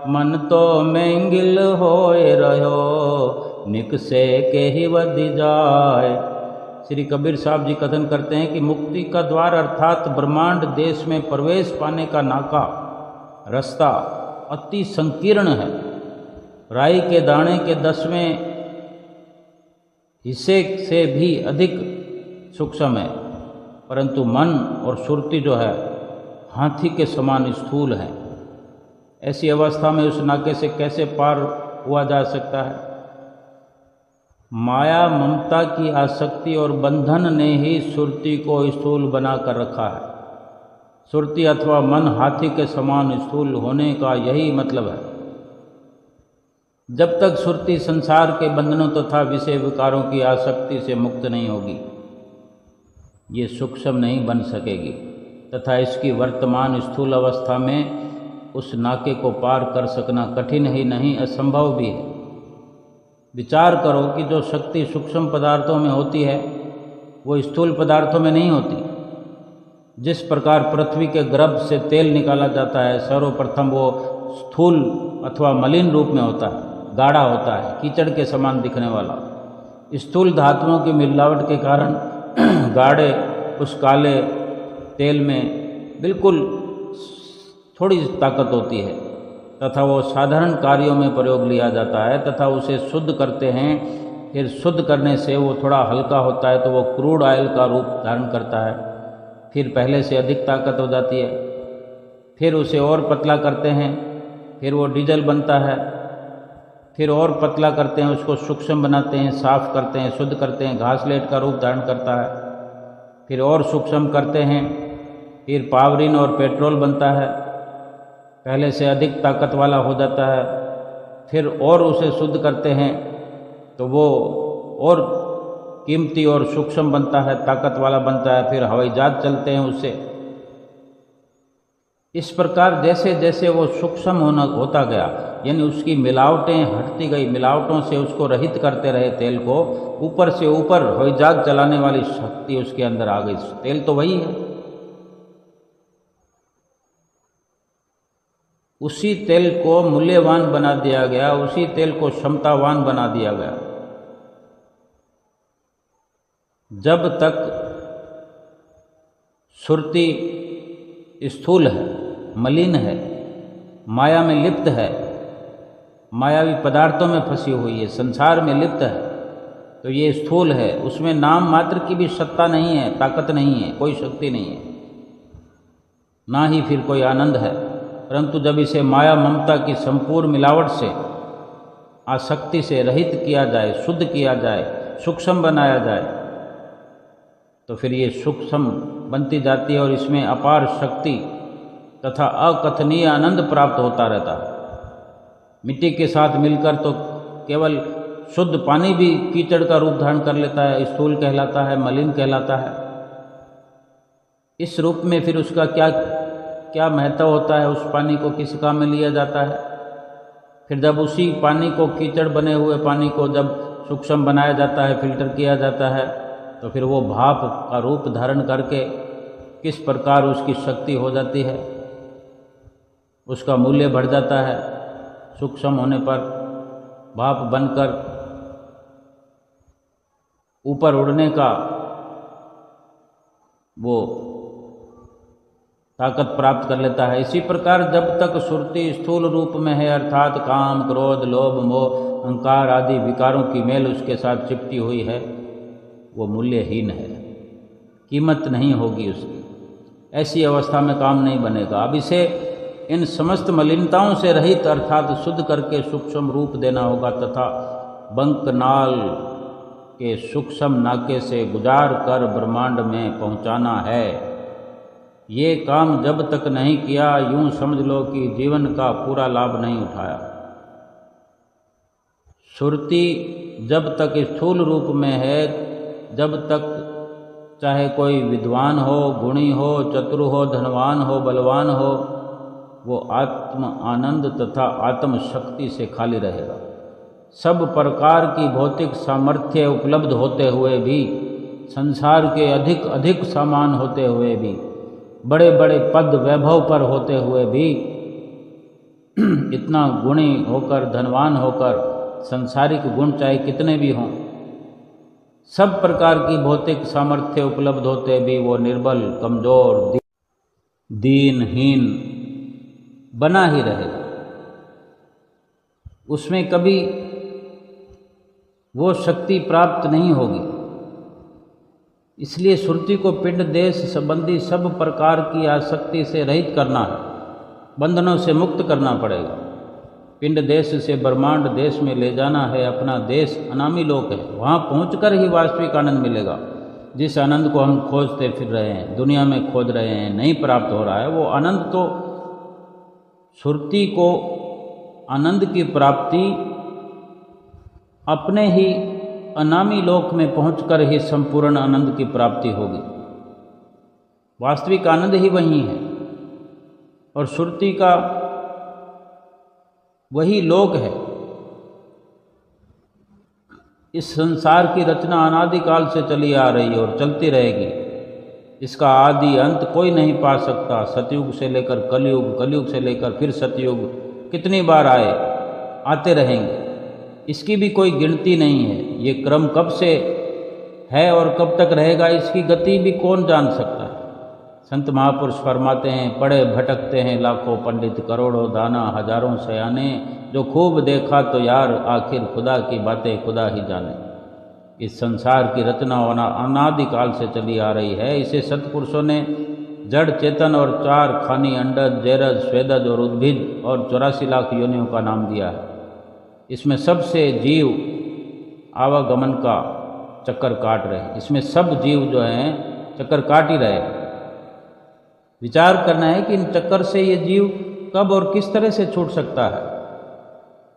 मन तो मैंगिल होए रहो निकसे के ही वधि जाए। श्री कबीर साहब जी कथन करते हैं कि मुक्ति का द्वार अर्थात ब्रह्मांड देश में प्रवेश पाने का नाका, रास्ता अति संकीर्ण है। राई के दाने के 10वें हिस्से से भी अधिक सूक्ष्म है, परंतु मन और सुरती जो है हाथी के समान स्थूल है। ऐसी अवस्था में उस नाके से कैसे पार हुआ जा सकता है? माया ममता की आसक्ति और बंधन ने ही सुरती को स्थूल बना कर रखा है। सुरती अथवा मन हाथी के समान स्थूल होने का यही मतलब है। जब तक सुरती संसार के बंधनों तथा विषय विकारों की आसक्ति से मुक्त नहीं होगी, ये सूक्ष्म नहीं बन सकेगी तथा इसकी वर्तमान स्थूल अवस्था में उस नाके को पार कर सकना कठिन ही नहीं, असंभव भी है। विचार करो कि जो शक्ति सूक्ष्म पदार्थों में होती है वो स्थूल पदार्थों में नहीं होती। जिस प्रकार पृथ्वी के गर्भ से तेल निकाला जाता है, सर्वप्रथम वो स्थूल अथवा मलिन रूप में होता है, गाढ़ा होता है, कीचड़ के समान दिखने वाला। स्थूल धातुओं की मिलावट के कारण गाढ़े उस काले तेल में बिल्कुल थोड़ी ताकत होती है तथा वो साधारण कार्यों में प्रयोग लिया जाता है तथा उसे शुद्ध करते हैं। फिर शुद्ध करने से वो थोड़ा हल्का होता है तो वो क्रूड ऑयल का रूप धारण करता है। फिर पहले से अधिक ताकत हो जाती है। फिर उसे और पतला करते हैं, फिर वो डीजल बनता है। फिर और पतला करते हैं, उसको सूक्ष्म बनाते हैं, साफ करते हैं, शुद्ध करते हैं, घासलेट का रूप धारण करता है। फिर और सूक्ष्म करते हैं, फिर पावरिन और पेट्रोल बनता है, पहले से अधिक ताकत वाला हो जाता है। फिर और उसे शुद्ध करते हैं तो वो और कीमती और सूक्ष्म बनता है, ताकत वाला बनता है। फिर हवाई जहाज चलते हैं उससे। इस प्रकार जैसे जैसे वो सूक्ष्म होता गया, यानी उसकी मिलावटें हटती गई, मिलावटों से उसको रहित करते रहे तेल को, ऊपर से ऊपर हवाई जहाज चलाने वाली शक्ति उसके अंदर आ गई। तेल तो वही है, उसी तेल को मूल्यवान बना दिया गया, उसी तेल को क्षमतावान बना दिया गया। जब तक सुरती स्थूल है, मलिन है, माया में लिप्त है, मायावी पदार्थों में फंसी हुई है, संसार में लिप्त है, तो ये स्थूल है। उसमें नाम मात्र की भी सत्ता नहीं है, ताकत नहीं है, कोई शक्ति नहीं है, ना ही फिर कोई आनंद है। परंतु जब इसे माया ममता की संपूर्ण मिलावट से, आसक्ति से रहित किया जाए, शुद्ध किया जाए, सूक्ष्म बनाया जाए, तो फिर ये सूक्ष्म बनती जाती है और इसमें अपार शक्ति तथा अकथनीय आनंद प्राप्त होता रहता है। मिट्टी के साथ मिलकर तो केवल शुद्ध पानी भी कीचड़ का रूप धारण कर लेता है, स्थूल कहलाता है, मलिन कहलाता है। इस रूप में फिर उसका क्या महत्व होता है, उस पानी को किस काम में लिया जाता है। फिर जब उसी पानी को, कीचड़ बने हुए पानी को जब सूक्ष्म बनाया जाता है, फिल्टर किया जाता है, तो फिर वो भाप का रूप धारण करके किस प्रकार उसकी शक्ति हो जाती है, उसका मूल्य बढ़ जाता है। सूक्ष्म होने पर भाप बनकर ऊपर उड़ने का वो ताकत प्राप्त कर लेता है। इसी प्रकार जब तक सुरती स्थूल रूप में है, अर्थात काम, क्रोध, लोभ, मोह, अहंकार आदि विकारों की मेल उसके साथ चिपटी हुई है, वो मूल्यहीन है, कीमत नहीं होगी उसकी। ऐसी अवस्था में काम नहीं बनेगा। अब इसे इन समस्त मलिनताओं से रहित अर्थात शुद्ध करके सूक्ष्म रूप देना होगा तथा बंकनाल के सूक्ष्म नाके से गुजार कर ब्रह्मांड में पहुंचाना है। ये काम जब तक नहीं किया, यूं समझ लो कि जीवन का पूरा लाभ नहीं उठाया। सुरती जब तक स्थूल रूप में है, जब तक चाहे कोई विद्वान हो, गुणी हो, चतुर हो, धनवान हो, बलवान हो, वो आत्म आनंद तथा आत्म शक्ति से खाली रहेगा। सब प्रकार की भौतिक सामर्थ्य उपलब्ध होते हुए भी, संसार के अधिक अधिक सामान होते हुए भी, बड़े बड़े पद वैभव पर होते हुए भी, इतना गुणी होकर, धनवान होकर, संसारिक गुण चाहे कितने भी हों, सब प्रकार की भौतिक सामर्थ्य उपलब्ध होते भी वो निर्बल, कमजोर, दीनहीन बना ही रहेगा। उसमें कभी वो शक्ति प्राप्त नहीं होगी इसलिए सुरति को पिंड देश संबंधी सब प्रकार की आसक्ति से रहित करना है, बंधनों से मुक्त करना पड़ेगा। पिंड देश से ब्रह्मांड देश में ले जाना है। अपना देश अनामी लोक है, वहाँ पहुंचकर ही वास्तविक आनंद मिलेगा। जिस आनंद को हम खोजते फिर रहे हैं, दुनिया में खोज रहे हैं, नहीं प्राप्त हो रहा है, वो आनंद तो सुरति को आनंद की प्राप्ति अपने ही अनामी लोक में पहुंचकर ही संपूर्ण आनंद की प्राप्ति होगी। वास्तविक आनंद ही वही है और सुरति का वही लोक है। इस संसार की रचना अनादिकाल से चली आ रही है और चलती रहेगी। इसका आदि अंत कोई नहीं पा सकता। सतयुग से लेकर कलयुग, कलयुग से लेकर फिर सतयुग, कितनी बार आते रहेंगे, इसकी भी कोई गिनती नहीं है। ये क्रम कब से है और कब तक रहेगा, इसकी गति भी कौन जान सकता है। संत महापुरुष फरमाते हैं, पढ़े भटकते हैं लाखों पंडित, करोड़ों दाना हजारों सयाने, जो खूब देखा तो यार आखिर खुदा की बातें खुदा ही जाने। इस संसार की रचना अनादिकाल से चली आ रही है। इसे सत्पुरुषों ने जड़ चेतन और 4 खानी अंडज, जैरज, स्वेदज और उद्भिज और 84 लाख योनियों का नाम दिया है। इसमें सबसे जीव आवागमन का चक्कर काट रहे हैं। इसमें सब जीव जो हैं चक्कर काट ही रहे हैं। विचार करना है कि इन चक्कर से ये जीव कब और किस तरह से छूट सकता है।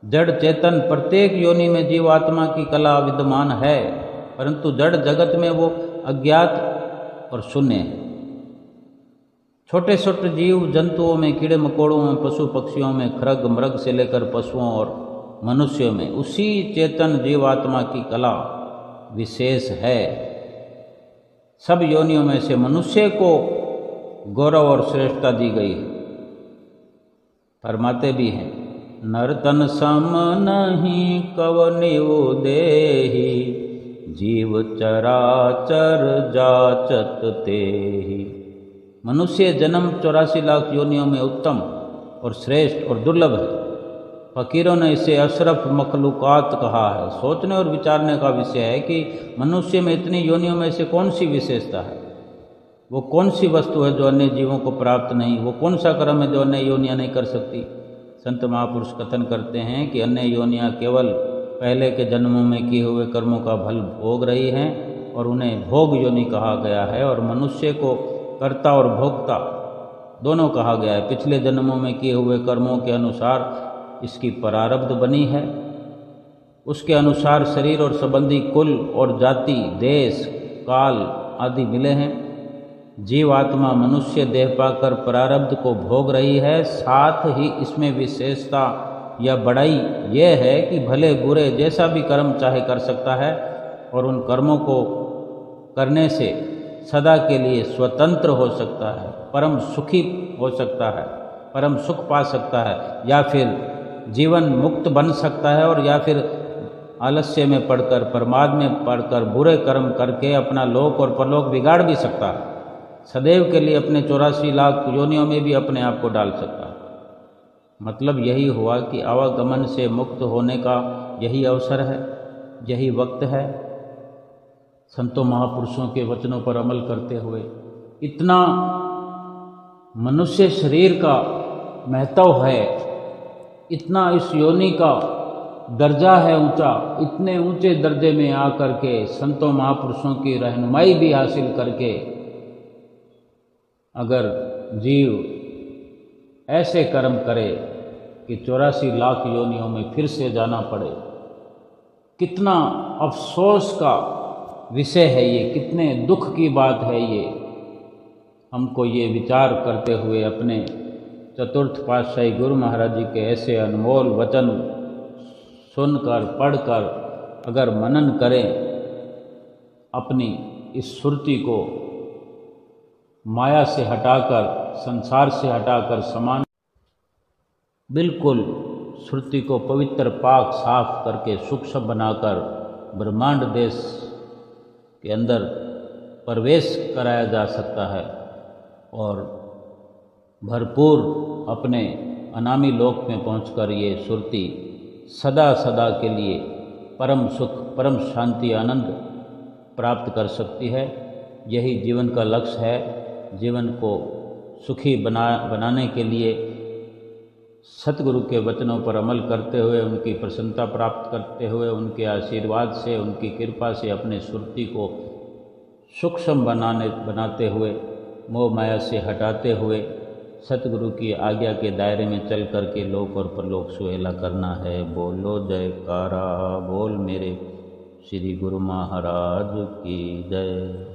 जड़ चेतन प्रत्येक योनि में जीवात्मा की कला विद्यमान है, परंतु जड़ जगत में वो अज्ञात और शून्य है। छोटे छोटे जीव जंतुओं में, कीड़े मकोड़ों में, पशु पक्षियों में, खरग मृग से लेकर पशुओं और मनुष्यों में उसी चेतन जीवात्मा की कला विशेष है। सब योनियों में से मनुष्य को गौरव और श्रेष्ठता दी गई है। फरमाते भी हैं, नर्तन सम नहीं कवनियो देहि, जीव चराचर जाचत तेहि। मनुष्य जन्म 84 लाख योनियों में उत्तम और श्रेष्ठ और दुर्लभ है। फकीरों ने इसे अशरफ मखलूकात कहा है। सोचने और विचारने का विषय है कि मनुष्य में इतनी योनियों में से कौन सी विशेषता है, वो कौन सी वस्तु है जो अन्य जीवों को प्राप्त नहीं, वो कौन सा कर्म है जो अन्य योनियाँ नहीं कर सकती। संत महापुरुष कथन करते हैं कि अन्य योनियाँ केवल पहले के जन्मों में किए हुए कर्मों का फल भोग रही हैं और उन्हें भोग योनि कहा गया है, और मनुष्य को कर्ता और भोक्ता दोनों कहा गया है। पिछले जन्मों में किए हुए कर्मों के अनुसार इसकी प्रारब्ध बनी है, उसके अनुसार शरीर और संबंधी कुल और जाति, देश, काल आदि मिले हैं। जीवात्मा मनुष्य देह पाकर प्रारब्ध को भोग रही है। साथ ही इसमें विशेषता या बड़ाई यह है कि भले बुरे जैसा भी कर्म चाहे कर सकता है और उन कर्मों को करने से सदा के लिए स्वतंत्र हो सकता है, परम सुखी हो सकता है, परम सुख पा सकता है, या फिर जीवन मुक्त बन सकता है, और या फिर आलस्य में पड़कर, प्रमाद में पड़कर बुरे कर्म करके अपना लोक और परलोक बिगाड़ भी सकता है। सदैव के लिए अपने 84 लाख योनियों में भी अपने आप को डाल सकता है। मतलब यही हुआ कि आवागमन से मुक्त होने का यही अवसर है, यही वक्त है। संतों महापुरुषों के वचनों पर अमल करते हुए इतना मनुष्य शरीर का महत्व है, इतना इस योनि का दर्जा है ऊंचा, इतने ऊंचे दर्जे में आकर के संतों महापुरुषों की रहनुमाई भी हासिल करके अगर जीव ऐसे कर्म करे कि 84 लाख योनियों में फिर से जाना पड़े, कितना अफसोस का विषय है ये, कितने दुख की बात है ये। हमको ये विचार करते हुए अपने चतुर्थ पातशाही गुरु महाराज जी के ऐसे अनमोल वचन सुनकर, पढ़कर अगर मनन करें, अपनी इस सुरति को माया से हटाकर, संसार से हटाकर, समान बिल्कुल श्रुति को पवित्र पाक साफ करके सूक्ष्म बनाकर ब्रह्मांड देश के अंदर प्रवेश कराया जा सकता है और भरपूर अपने अनामी लोक में पहुंचकर ये सुरति सदा सदा के लिए परम सुख, परम शांति, आनंद प्राप्त कर सकती है। यही जीवन का लक्ष्य है। जीवन को सुखी बनाने के लिए सतगुरु के वचनों पर अमल करते हुए, उनकी प्रसन्नता प्राप्त करते हुए, उनके आशीर्वाद से, उनकी कृपा से अपने सुरति को सूक्ष्म बनाते हुए, मोह माया से हटाते हुए सतगुरु की आज्ञा के दायरे में चल कर के लोक और परलोक सुहेला करना है। बोलो जयकारा बोल मेरे श्री गुरु महाराज की जय।